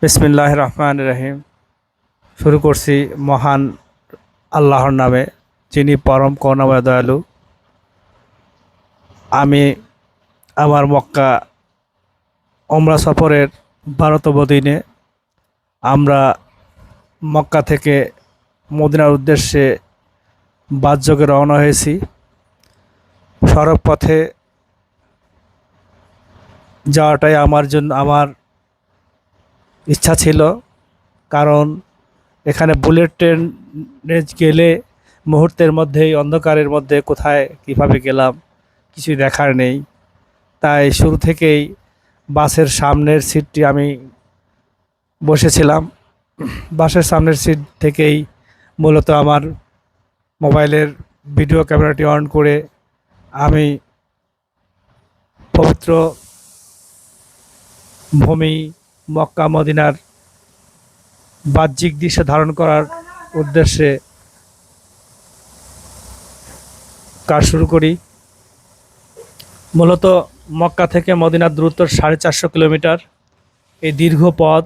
বিসমিল্লাহির রহমানির রহিম। শুরু করছি মহান আল্লাহর নামে, যিনি পরম করুণাময় দয়ালু। আমি আমার মক্কা ওমরা সফরের 12তম দিনে আমরা মক্কা থেকে মদিনার উদ্দেশ্যে বাসযোগে রওনা হয়েছি। সড়ক পথে যাওয়াটাই আমার ইচ্ছা ছিল, কারণ এখানে বুলেট ট্রেনে গেলে মুহূর্তের মধ্যেই অন্ধকারের মধ্যে কোথায় কিভাবে গেলাম কিছুই দেখার নেই। তাই শুরু থেকেই বাসের সামনের সিটটি আমি বসেছিলাম। বাসের সামনের সিট থেকেই মূলত আমার মোবাইলের ভিডিও ক্যামেরাটি অন করে আমি পবিত্র ভূমি মক্কা মদিনার বাহ্যিক দৃশ্য ধারণ করার উদ্দেশ্যে কাজ শুরু করি। মূলত মক্কা থেকে মদিনার দূরত্ব 450 কিলোমিটার। এই দীর্ঘ পথ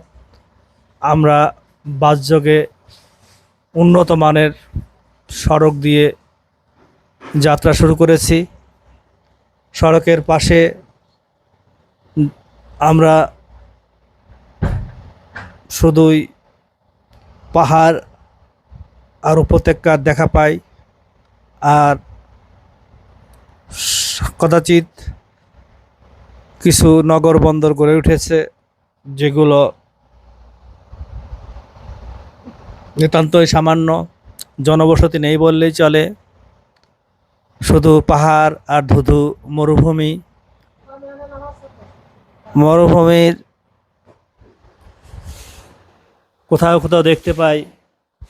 আমরা বাসযোগে উন্নত মানের সড়ক দিয়ে যাত্রা শুরু করেছি। সড়কের পাশে আমরা শুধুই পাহাড় আর উপত্যকার দেখা পাই, আর কদাচিৎ কিছু নগর বন্দর গড়ে উঠেছে, যেগুলো নিতান্তই সামান্য, জনবসতি নেই বললেই চলে। শুধু পাহাড় আর ধুধু মরুভূমি। মরুভূমির কোথাও কোথাও দেখতে পাই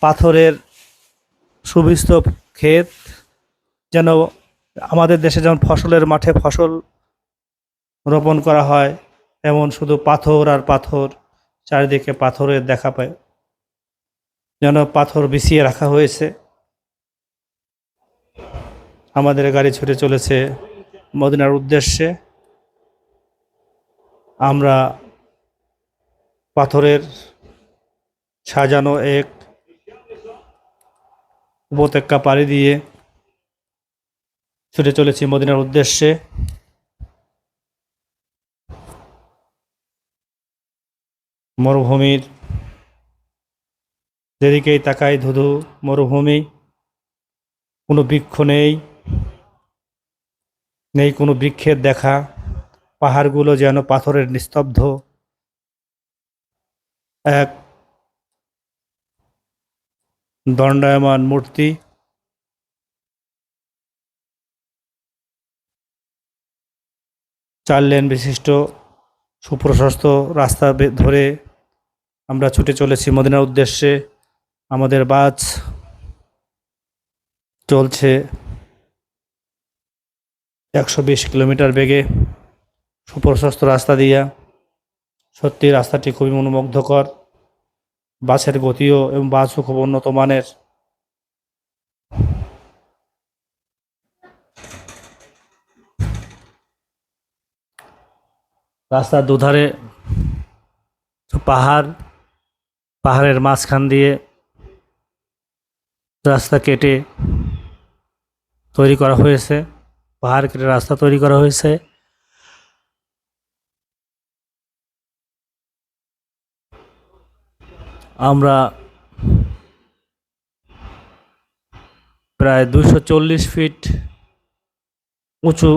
পাথরের সুবিস্ত ক্ষেত, যেন আমাদের দেশে যেমন ফসলের মাঠে ফসল রোপণ করা হয়, এমন শুধু পাথর আর পাথর, চারিদিকে পাথরের দেখা পায়, যেন পাথর বিছিয়ে রাখা হয়েছে। আমাদের গাড়ি ছুটে চলেছে মদিনার উদ্দেশ্যে। আমরা পাথরের সাজানো এক উপত্যকা পাড়ি দিয়ে ছুটে চলেছি মদিনার উদ্দেশ্যে। মরুভূমির যেদিকেই তাকাই ধুধু মরুভূমি, কোনো বৃক্ষ নেই, নেই কোনো বৃক্ষের দেখা। পাহাড়গুলো যেন পাথরের নিস্তব্ধ এক দণ্ডায়মান মূর্তি। চার লেন বিশিষ্ট সুপ্রশস্ত রাস্তা ধরে আমরা ছুটে চলেছি মদিনার উদ্দেশ্যে। আমাদের বাস চলছে 120 কিলোমিটার বেগে সুপ্রশস্ত রাস্তা দিয়া। সত্যি রাস্তাটি খুবই মনোমুগ্ধকর। বাসের গতিও এবং বাসও খুব উন্নত মানের। রাস্তার দুধারে পাহাড়, পাহাড়ের মাঝখান দিয়ে রাস্তা কেটে তৈরি করা হয়েছে। পাহাড় কেটে রাস্তা তৈরি করা হয়েছে। আমরা প্রায় 240 ফিট উঁচু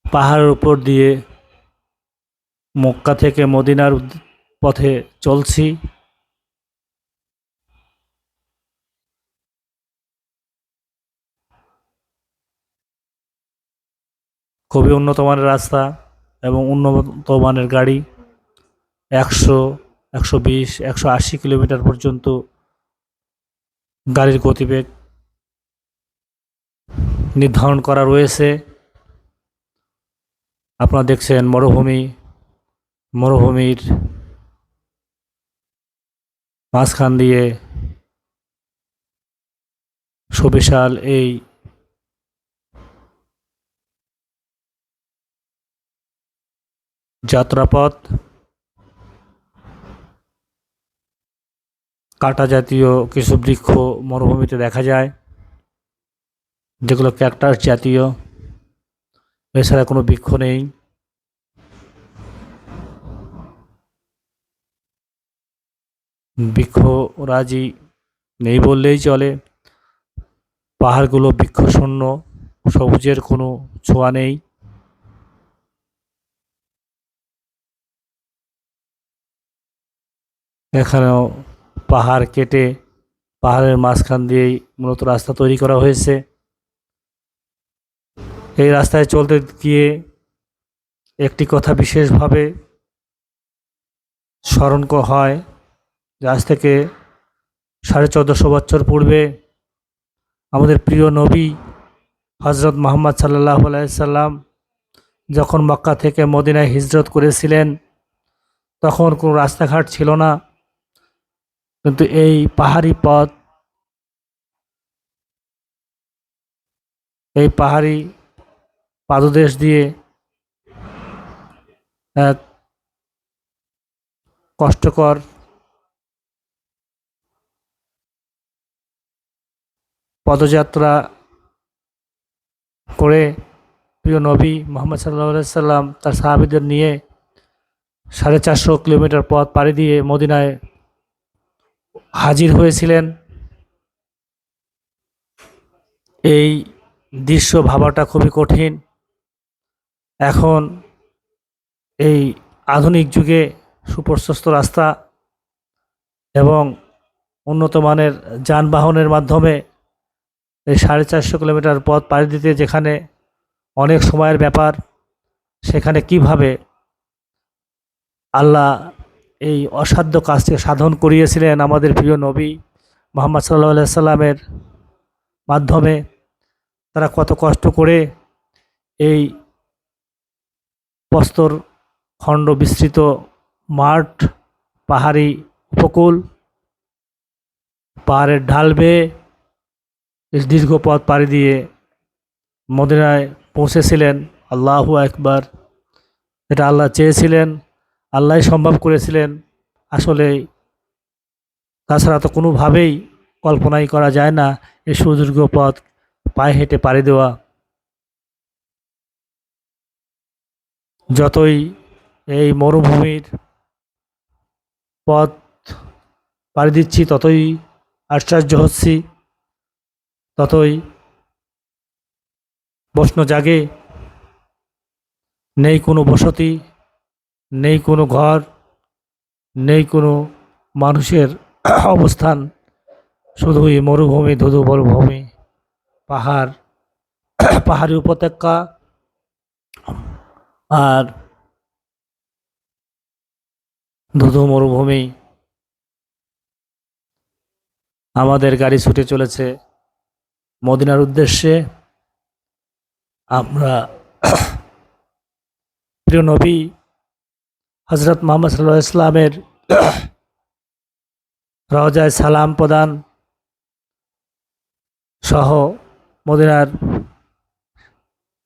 পাহাড়ের উপর দিয়ে মক্কা থেকে মদিনার পথে চলছি। খুবই উন্নত মানের রাস্তা এবং উন্নত মানের গাড়ি। 100, 120, 180 কিলোমিটার পর্যন্ত গাড়ির গতিবেগ নির্ধারণ করা রয়েছে। আপনারা দেখছেন মরুভূমি, মরুভূমির মাঝখান দিয়ে সুবিশাল এই যাত্রাপথ। কাঁটা জাতীয় কিছু বৃক্ষ মরুভূমিতে দেখা যায়, যেগুলো ক্যাকটাস জাতীয়, এছাড়া কোনো বৃক্ষ নেই। বৃক্ষরাজি নেই বললেই চলে। পাহাড়গুলো বৃক্ষশূন্য, সবুজের কোনো ছোঁয়া নেই। এখানেও পাহাড় কেটে পাহাড়ের মাঝখান দিয়েই মূলত রাস্তা তৈরি করা হয়েছে। এই রাস্তায় চলতে গিয়ে একটি কথা বিশেষভাবে স্মরণ হয় যে আজ থেকে 1450 বছর পূর্বে আমাদের প্রিয় নবী হজরত মুহাম্মদ সাল্লাল্লাহু আলাইহি সাল্লাম যখন মক্কা থেকে মদিনায় হিজরত করেছিলেন, তখন কোনো রাস্তাঘাট ছিল না, কিন্তু এই পাহাড়ি পথ, এই পাহাড়ি পাদদেশ দিয়ে এক কষ্টকর পদযাত্রা করে প্রিয় নবী মুহাম্মদ সাল্লাল্লাহু আলাইহি সাল্লাম তার সাহাবীদের নিয়ে 450 কিলোমিটার পথ পাড়ি দিয়ে মদিনায় হাজির হয়েছিলেন। এই দৃশ্য ভাবাটা খুবই কঠিন। এখন এই আধুনিক যুগে সুপ্রশস্ত রাস্তা এবং উন্নত মানের যানবাহনের মাধ্যমে এই 450 কিলোমিটার পথ পাড়ি দিতে যেখানে অনেক সময়ের ব্যাপার, সেখানে কিভাবে আল্লাহ এই অসাধ্য কাজকে সাধন করিয়েছিলেন আমাদের প্রিয় নবী মুহাম্মদ সাল্লাল্লাহু আলাইহি সাল্লামের মাধ্যমে। তারা কত কষ্ট করে এই প্রস্তর খণ্ড বিস্তৃত মাঠ, পাহাড়ি উপকূল, পাহাড়ের ঢাল বেয়ে দীর্ঘ পথ পাড়ি দিয়ে মদিনায় পৌঁছেছিলেন। আল্লাহু আকবার! এটা আল্লাহ চেয়েছিলেন, আল্লাহই সম্ভব করেছিলেন। আসলে তাছাড়া তো কোনোভাবেই কল্পনাই করা যায় না এই সুদীর্ঘ পথ পায়ে হেঁটে পাড়ি দেওয়া। যতই এই মরুভূমির পথ পাড়ি দিচ্ছি, ততই আশ্চর্য হচ্ছি, ততই প্রশ্ন জাগে। নেই কোনো বসতি, নেই কোনো ঘর, নেই কোনো মানুষের অবস্থান, শুধুই মরুভূমি, ধুধু মরুভূমি, পাহাড়, পাহাড়ি উপত্যকা আর ধুধু মরুভূমি। আমাদের গাড়ি ছুটে চলেছে মদিনার উদ্দেশ্যে। আমরা প্রিয় নবী হজরত মুহাম্মদ সাল্লাল্লাহু আলাইহি ইসলামের রওজায় সালাম প্রদান সহ মদিনার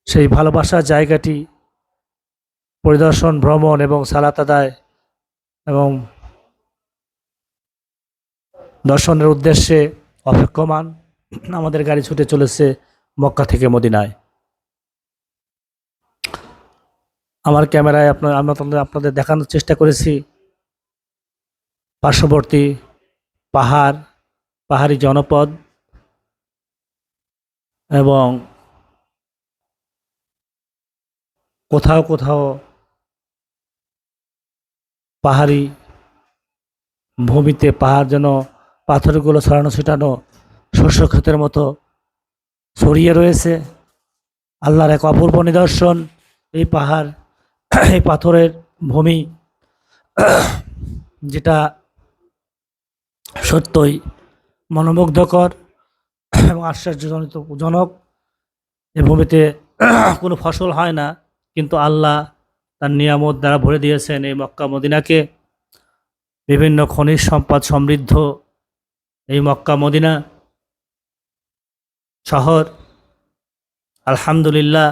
সেই ভালোবাসার জায়গাটি পরিদর্শন, ভ্রমণ এবং সালাত আদায় এবং দর্শনের উদ্দেশ্যে অপেক্ষমান আমাদের গাড়ি ছুটে চলেছে মক্কা থেকে মদিনায়। আমার ক্যামেরায় আপনাদের দেখানোর চেষ্টা করেছি পার্শ্ববর্তী পাহাড়, পাহাড়ি জনপদ এবং কোথাও কোথাও পাহাড়ি ভূমিতে পাহাড় যেন পাথরগুলো ছড়ানো ছিটানো শস্য ক্ষেতের মতো ছড়িয়ে রয়েছে। আল্লাহর এক অপূর্ব নিদর্শন এই পাহাড়, এই পাথরের ভূমি, যেটা সত্যই মনোমুগ্ধকর এবং আশ্চর্যজনক। এই ভূমিতে কোনো ফসল হয় না, কিন্তু আল্লাহ তার নিয়ামত দ্বারা ভরে দিয়েছেন এই মক্কা মদিনাকে। বিভিন্ন খনিজ সম্পদ সমৃদ্ধ এই মক্কা মদিনা শহর। আলহামদুলিল্লাহ,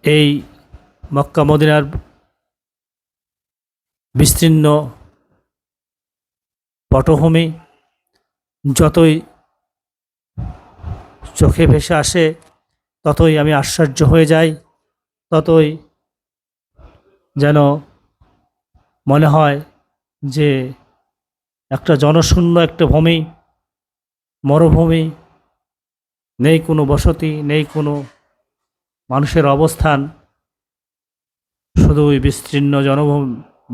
এই মক্কা মদিনার বিস্তীর্ণ পটভূমি যতই চোখে ভেসে আসে ততই আমি আশ্চর্য হয়ে যাই, ততই যেন মনে হয় যে একটা জনশূন্য একটা ভূমি, মরুভূমি, নেই কোনো বসতি, নেই কোনো মানুষের অবস্থান, শুধুই বিস্তীর্ণ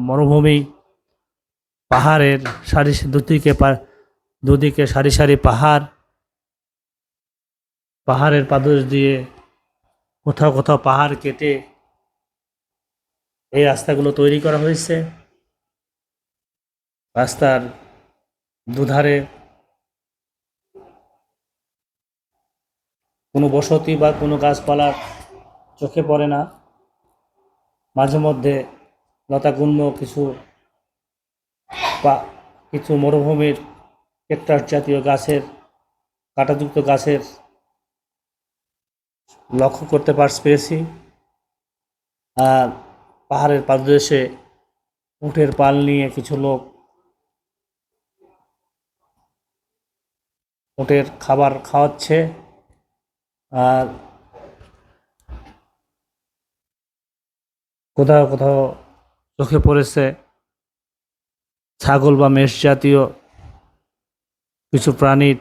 মরুভূমি, পাহাড়ের দুদিকে সারি সারি পাহাড়, পাহাড়ের পাদদেশ দিয়ে কোথাও কোথাও পাহাড় কেটে এই রাস্তাগুলো তৈরি করা হয়েছে। রাস্তার দুধারে কোনো বসতি বা কোনো গাছপালা চোখে পড়ে না। মাঝে মধ্যে লতাগুল্ম কিছু মরুভূমির ক্যাকটাস জাতীয় গাছের, কাঁটাযুক্ত গাছের লক্ষ্য করতে পেরেছি। আর পাহাড়ের পাদদেশে উটের পাল নিয়ে কিছু লোক উটের খাবার খাওয়াচ্ছে। আর কোথাও কোথাও চোখে পড়েছে ছাগল বা মেষ জাতীয় কিছু প্রাণীর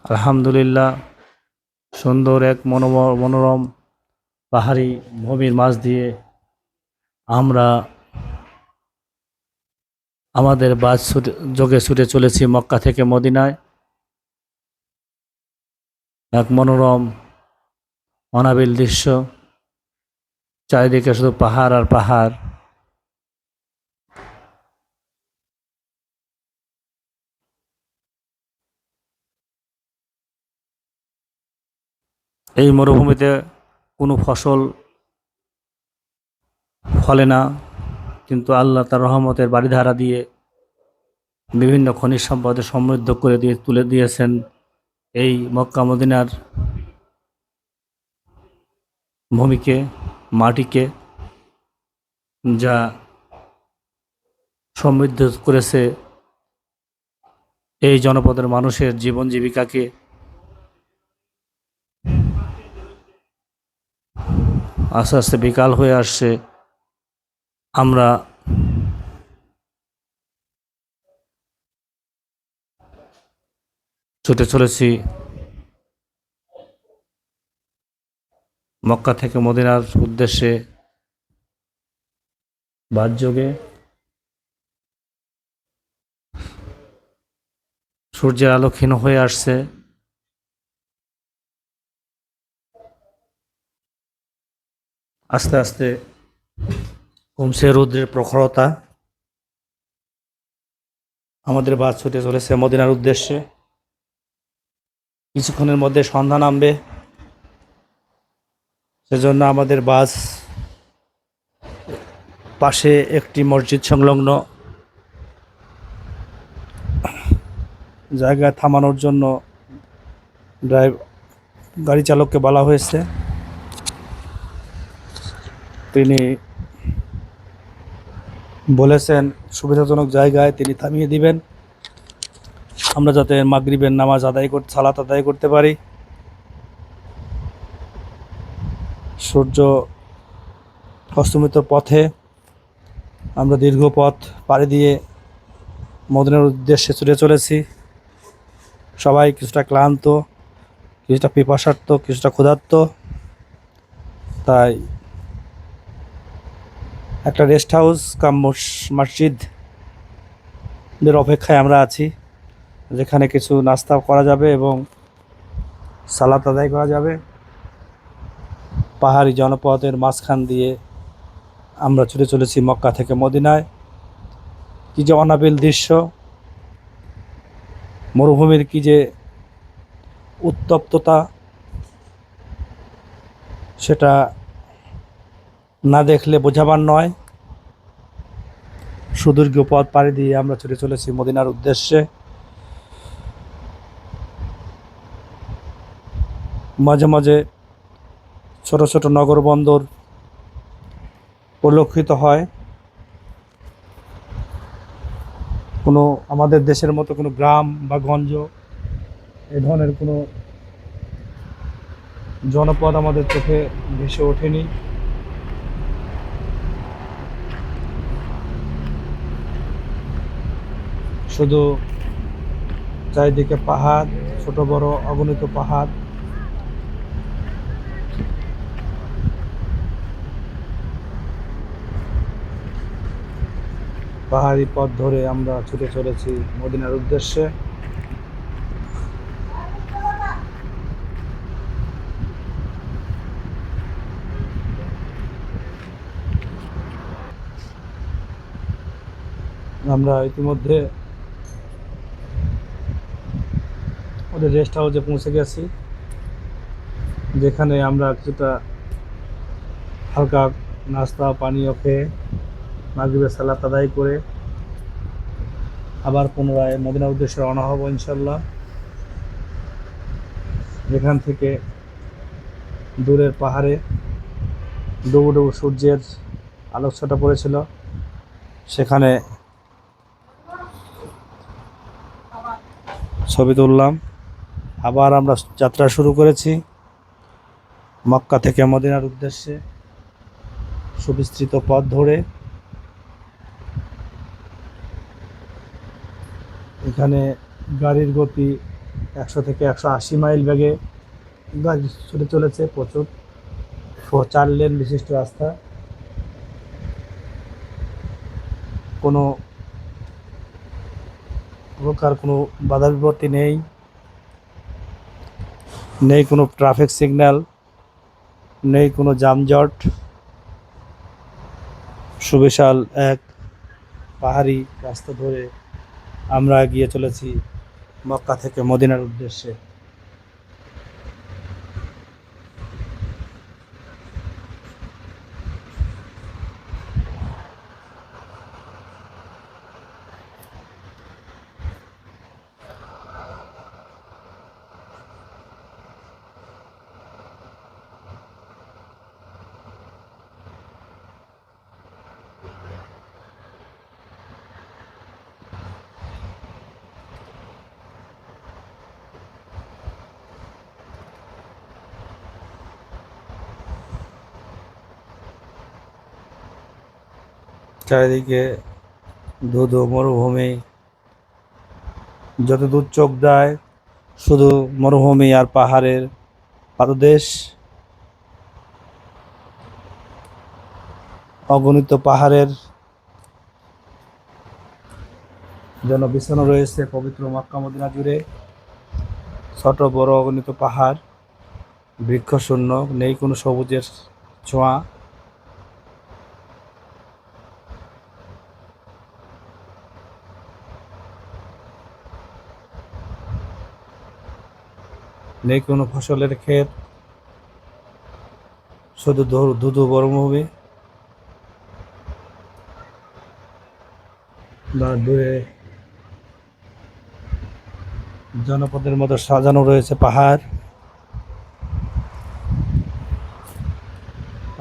আলহামদুলিল্লাহ, সুন্দর এক মনোরম পাহাড়ি ভূমির মাঝ দিয়ে আমরা আমাদের বাস যোগে ছুটে চলেছি মক্কা থেকে মদিনায়। এক মনোরম অনাবিল দৃশ্য, চারিদিকে শুধু পাহাড় আর পাহাড়। এই মরুভূমিতে কোনো ফসল ফলে না, কিন্তু আল্লাহ তার রহমতের বারিধারা দিয়ে বিভিন্ন খনিজ সম্পদে সমৃদ্ধ করে তুলে দিয়েছেন এই মক্কা মদিনার ভূমিকে, মাটিকে, যা সমৃদ্ধ করেছে এই জনপদের মানুষের জীবন জীবিকাকে। আস্তে আস্তে বিকাল হয়ে আসছে, আমরা ছুটে চলেছি মক্কা থেকে মদিনার উদ্দেশ্যে বাসযোগে। সূর্যের আলো ক্ষীণ হয়ে আসছে, আস্তে আস্তে কমছে রৌদ্রের প্রখরতা। আমাদের বাস ছুটে চলেছে মদিনার উদ্দেশ্যে। কিছুক্ষণের মধ্যে সন্ধ্যা নামবে, সেজন্য আমাদের বাস পাশে একটি মসজিদ সংলগ্ন জায়গায় থামানোর জন্য গাড়ি চালককে বলা হয়েছে। তিনি বলেছেন সুবিধাজনক জায়গায় তিনি থামিয়ে দিবেন, আমরা যাতে মাগরিবের নামাজ সালাত আদায় করতে পারি। সূর্য অস্তমিত পথে আমরা দীর্ঘ পথ পাড়ি দিয়ে মদিনার উদ্দেশ্যে ছুটে চলেছি। সবাই কিছুটা ক্লান্ত, কিছুটা পিপাসার্ত, কিছুটা ক্ষুধার্ত। তাই একটা রেস্ট হাউস কাম মসজিদের অপেক্ষায় আমরা আছি, যেখানে কিছু নাস্তা করা যাবে এবং সালাত আদায় করা যাবে। পাহাড়ি জনপদের মাঝখান দিয়ে আমরা ছুটে চলেছি মক্কা থেকে মদিনায়। কি যে অনাবিল দৃশ্য, মরুভূমির কি যে উত্তপ্ততা, সেটা না দেখলে বোঝাবার নয়। সুদীর্ঘ পথ পাড়ি দিয়ে আমরা ছুটে চলেছি মদিনার উদ্দেশ্যে। মাঝে মাঝে ছোট ছোট নগর বন্দর পরিলক্ষিত হয়। কোনো আমাদের দেশের মতো কোনো গ্রাম বা গঞ্জ এ ধরনের কোনো জনপদ আমাদের চোখে ভেসে ওঠেনি। শুধু চারিদিকে পাহাড়, ছোট বড় অগণিত পাহাড়। পাহাড়ি পথ ধরে আমরা ছুটে চলেছি মদিনার উদ্দেশ্যে। আমরা ইতিমধ্যে ওদের রেস্ট হাউসে পৌঁছে গেছি, যেখানে আমরা কিছুটা হালকা নাস্তা পানীয় খেয়ে মাগরিবের সালাত আদায় করে আবার পুনরায় মদিনার উদ্দেশ্যে রওনা হব ইনশাল্লাহ। যেখান থেকে দূরের পাহাড়ে ডুবু ডুবু সূর্যের আলোকছটা পড়েছিল, সেখানে ছবি তুললাম। আবার আমরা যাত্রা শুরু করেছি মক্কা থেকে মদিনার উদ্দেশ্যে সুবিস্তৃত পথ ধরে। এখানে গাড়ির গতি 100 থেকে 180 মাইল বেগে গাড়ি ছুটে চলেছে। প্রচুর 4 লেন বিশিষ্ট রাস্তা। কোনো প্রকার কোনো বাধা বিপত্তি নেই, নেই কোনো ট্রাফিক সিগন্যাল, নেই কোনো যানজট। সুবিশাল এক পাহাড়ি রাস্তা ধরে আমরা এগিয়ে চলেছি মক্কা থেকে মদিনার উদ্দেশ্যে। চারিদিকে ধুধু মরুভূমি, যত দূর চোখ যায় শুধু মরুভূমি আর পাহাড়ের পাদদেশ। অগণিত পাহাড়ের যেন বিছানো রয়েছে পবিত্র মক্কা মদিনা জুড়ে। ছোট বড় অগণিত পাহাড়, বৃক্ষশূন্য, নেই কোনো সবুজের ছোঁয়া। নেই কোনো ফসলের ক্ষেত, শুধু ধুধু মরুভূমি। বা দূরে জনপদের মতো সাজানো রয়েছে পাহাড়।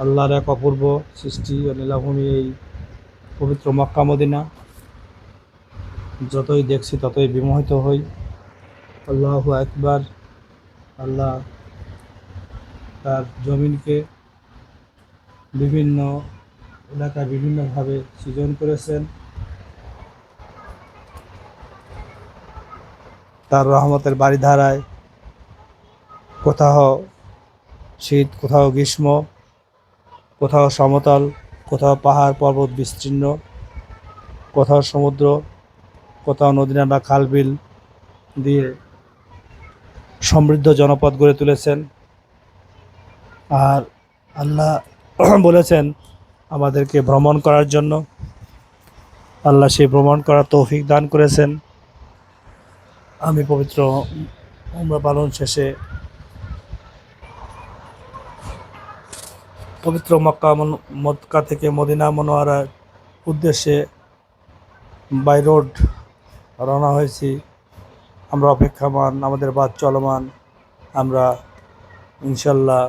আল্লাহর এক অপূর্ব সৃষ্টি ও লীলাভূমি এই পবিত্র মক্কা মদিনা। যতই দেখছি ততই বিমোহিত হই। আল্লাহু আকবার। আল্লাহ তার জমিনকে বিভিন্ন এলাকায় বিভিন্নভাবে সৃজন করেছেন। তার রহমতের বারিধারায় কোথাও শীত, কোথাও গ্রীষ্ম, কোথাও সমতল, কোথাও পাহাড় পর্বত বিস্তীর্ণ, কোথাও সমুদ্র, কোথাও নদী নালা খাল বিল দিয়ে সমৃদ্ধ জনপদ গড়ে তুলেছেন। আর আল্লাহ বলেছেন আমাদেরকে ভ্রমণ করার জন্য। আল্লাহ সেই ভ্রমণ করার তৌফিক দান করেছেন। আমি পবিত্র উমরা পালন শেষে পবিত্র মক্কা থেকে মদিনা মনোয়ারার উদ্দেশ্যে বাই রোড রওনা হয়েছি। আমরা অপেক্ষামান, আমাদের বাস চলমান। আমরা ইনশাল্লাহ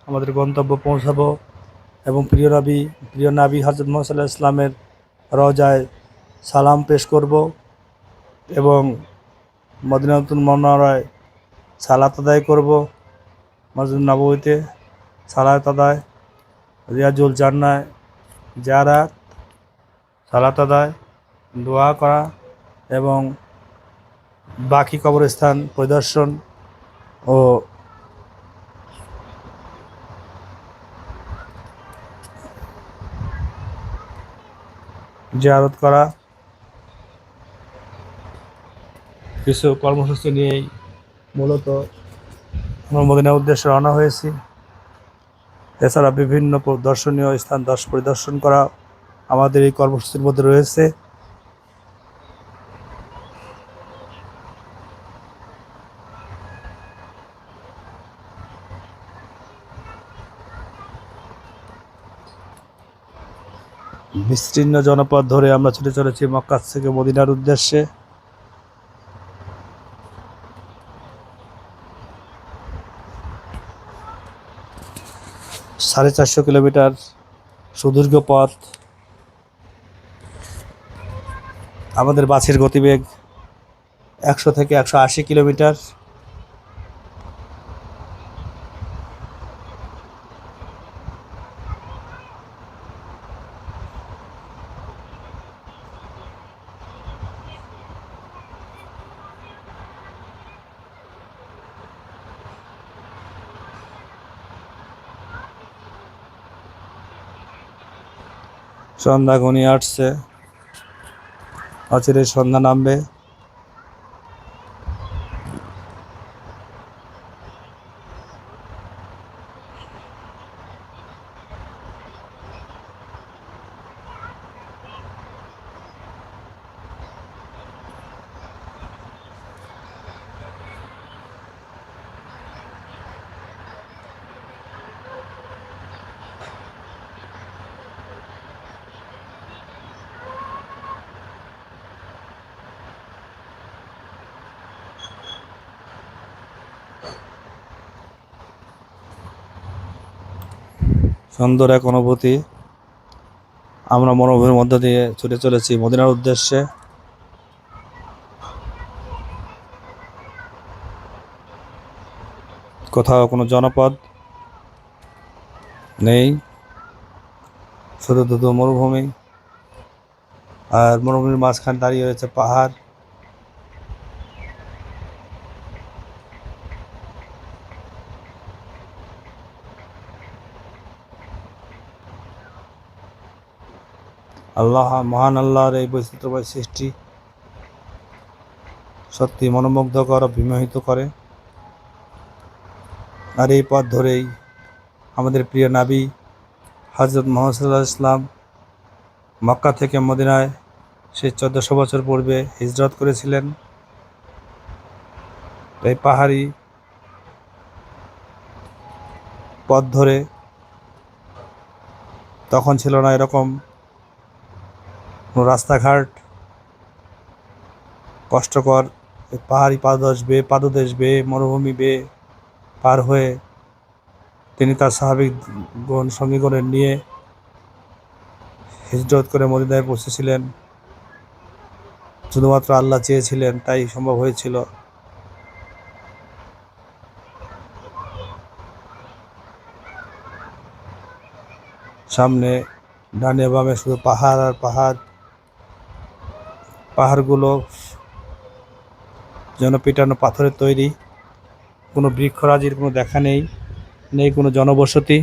আমাদের গন্তব্য পৌঁছাবো এবং প্রিয় নবী হযরত মুহাম্মদ সাল্লাল্লাহু আলাইহি ইসলামের রওজায় সালাম পেশ করব এবং মদিনাতুল মুনাওয়ারায় সালাত আদায় করব, মসজিদ নববীতে সালাত আদায়, রিয়াজুল জান্নায় জিয়ারাত, সালাত আদায়, দোয়া করা এবং বাকি কবরস্থান পরিদর্শন ও জিয়ারত করা কিছু কর্মসূচি নিয়েই মূলত আমরা মদিনার উদ্দেশ্যে রওনা হয়েছি। এছাড়া বিভিন্ন দর্শনীয় স্থান পরিদর্শন করা আমাদের এই কর্মসূচির মধ্যে রয়েছে। বিস্তীর্ণ জনপদ ধরে আমরা ছুটে চলেছি মক্কা থেকে মদিনার উদ্দেশ্যে। সাড়ে 400 কিলোমিটার সুদীর্ঘ পথ। আমাদের বাসের গতিবেগ 100 থেকে 180 কিলোমিটার। সন্ধ্যা ঘনিয়ে আসছে, অচিরে সন্ধ্যা নামবে। সুন্দর এক অনুভূতি। আমরা মনোভূমির মধ্য দিয়ে ছুটে চলেছি মদিনার উদ্দেশ্যে। কোথাও কোনো জনপদ নেই, শুধু মরুভূমি, আর মরুভূমির মাঝখানে দাঁড়িয়ে রয়েছে পাহাড়। মহান আল্লাহর এই বৈচিত্র্যময় সৃষ্টি সত্যি মনোমুগ্ধকর ও বিমোহিত করে। আর এই পথ ধরেই আমাদের প্রিয় নবী হযরত মুহাম্মদ সাল্লাল্লাহু আলাইহি ইসলাম মক্কা থেকে মদিনায় সে 1400 বছর পূর্বে হিজরত করেছিলেন। এই পাহাড়ি পথ ধরে তখন ছিল না এরকম রাস্তাঘাট, কষ্টকর পাহাড়ি পাদদেশ বেয়ে মরুভূমি বেয়ে পার হয়ে তিনি তার সাহাবীগণ সঙ্গীগণের নিয়ে হিজরত করে মদিনায় পৌঁছেছিলেন। শুধুমাত্র আল্লাহ চেয়েছিলেন, তাই সম্ভব হয়েছিল। সামনে ডানে বামে শুধু পাহাড় আর পাহাড়। পাহাড়গুলো যেন পেটানো পাথরের তৈরি। কোনো বৃক্ষরাজির কোনো দেখা নেই, নেই কোনো জনবসতি।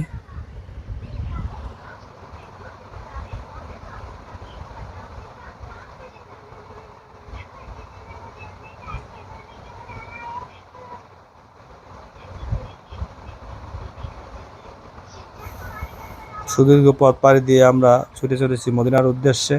সুদীর্ঘ পথ পাড়ি দিয়ে আমরা ছুটে চলেছি মদিনার উদ্দেশ্যে।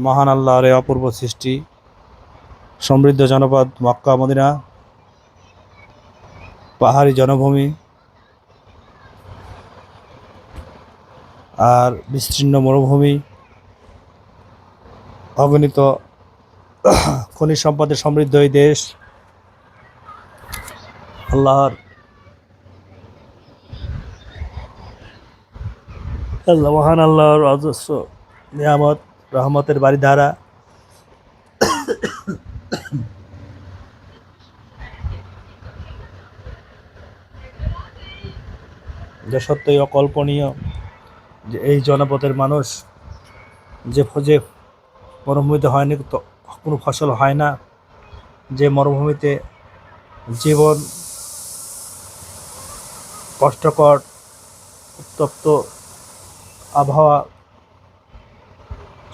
মহান আল্লাহর এই অপূর্ব সৃষ্টি, সমৃদ্ধ জনপদ মক্কা মদিনা, পাহাড়ি জনভূমি আর বিস্তীর্ণ মরুভূমি, অগণিত খনিজ সম্পদে সমৃদ্ধ এই দেশ আল্লাহর মহান আল্লাহর অজস্র নিয়ামত রহমতের বাড়িধারা। যা সত্যই অকল্পনীয় যে এই জনপদের মানুষ যে মরুভূমিতে হয়নি তো কোনো ফসল হয় না, যে মরুভূমিতে জীবন কষ্টকর, উত্তপ্ত আবহাওয়া,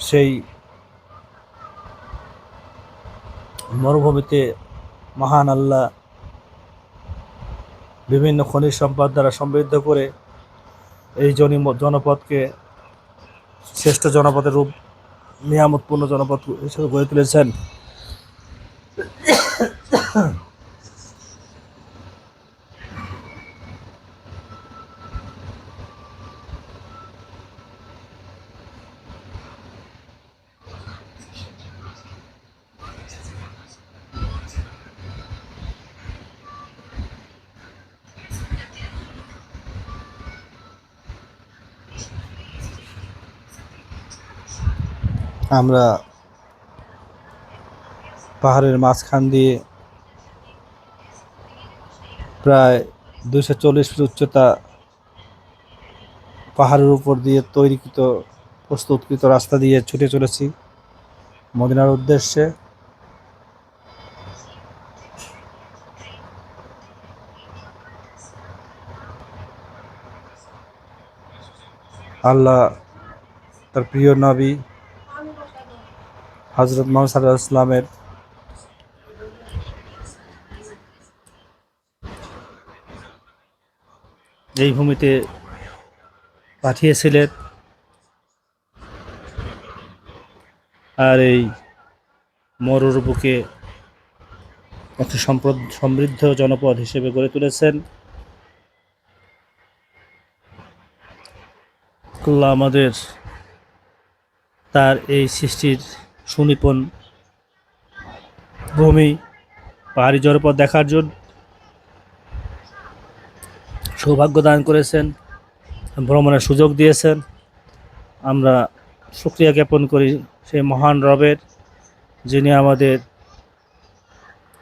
সেই মরুভূমিতে মহান আল্লাহ বিভিন্ন খনিজ সম্পদ দ্বারা সমৃদ্ধ করে এই জনপদকে শ্রেষ্ঠ জনপদের রূপ, নিয়ামতপূর্ণ জনপদ হিসেবে গড়ে তুলেছেন। আমরা পাহাড়ের মাঝখান দিয়ে প্রায় 240 ফিট উচ্চতা পাহাড়ের উপর দিয়ে প্রস্তুতকৃত রাস্তা দিয়ে ছুটে চলেছি মদিনার উদ্দেশ্যে। আল্লাহ তার প্রিয় নবী হযরত মুহাম্মদ সাল্লাল্লাহু আলাইহি ওয়াসাল্লামের এই ভূমিতে পাঠিয়েছিলেন, আর এই মরুর বুকে একটি সমৃদ্ধ জনপদ হিসেবে গড়ে তুলেছেন। আল্লাহ আমাদের তার এই সৃষ্টির সুনিপুণ ভূমি পাহাড়ি জনপদ দেখার জন্য সৌভাগ্য দান করেছেন, ভ্রমণের সুযোগ দিয়েছেন। আমরা শুকরিয়া জ্ঞাপন করি সেই মহান রবের, যিনি আমাদের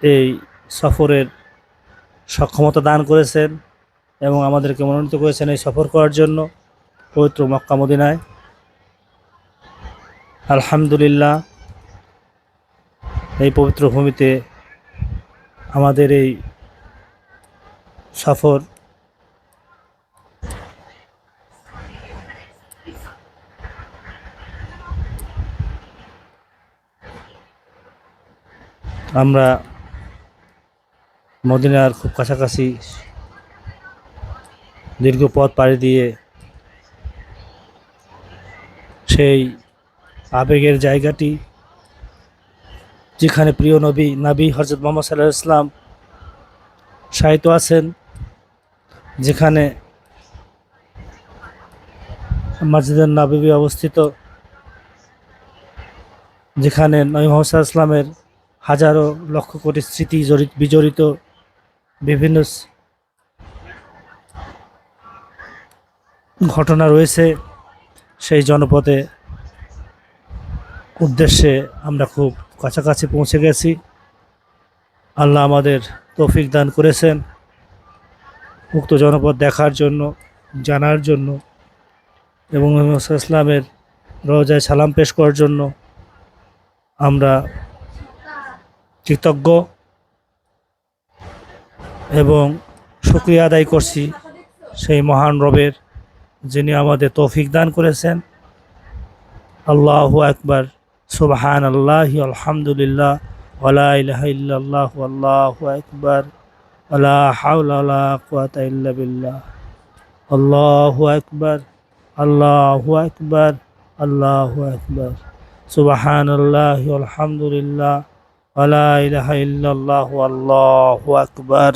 এই সফরের সক্ষমতা দান করেছেন এবং আমাদেরকে মনোনীত করেছেন এই সফর করার জন্য পবিত্র মক্কা মদিনায়। আলহামদুলিল্লাহ, এই পবিত্র ভূমিতে আমাদের এই সফর আমরা মদিনার খুব কাছাকাছি দীর্ঘ পথ পাড়ি দিয়ে সেই আবেগের জায়গাটি, যেখানে প্রিয় নবী হযরত মুহাম্মদ সাল্লাল্লাহু আলাইহি ওয়াসাল্লাম শায়িত আছেন, যেখানে মসজিদে নববী অবস্থিত, যেখানে নবী মুহাম্মদ সাল্লাল্লাহু আলাইহি ওয়াসাল্লামের হাজারো লক্ষ কোটি স্মৃতি বিজড়িত বিভিন্ন ঘটনা রয়েছে। সেই জনপদে উদ্দেশ্যে আমরা খুব কাছাকাছি পৌঁছে গেছি। আল্লাহ আমাদের তৌফিক দান করেছেন উক্ত জনপদ দেখার জন্য, জানার জন্য এবং মুহাম্মদ সাল্লাল্লাহু আলাইহি ওয়াসাল্লামের রওজায় সালাম পেশ করার জন্য। আমরা কৃতজ্ঞ এবং শুকরিয়া আদায় করছি সেই মহান রবের, যিনি আমাদের তৌফিক দান করেছেন। আল্লাহু আকবার, সুবহানাল্লাহি আলহামদুলিল্লাহ, ওয়ালা ইলাহা ইল্লাল্লাহ, আল্লাহু আকবার, ওয়ালা হাওলা ওয়ালা কুওয়াতা ইল্লা বিল্লাহ। আল্লাহু আকবার, আল্লাহু আকবার, আল্লাহু আকবার, সুবহানাল্লাহি আলহামদুলিল্লাহ ওয়া লা ইলাহা ইল্লাল্লাহু আল্লাহু আকবার।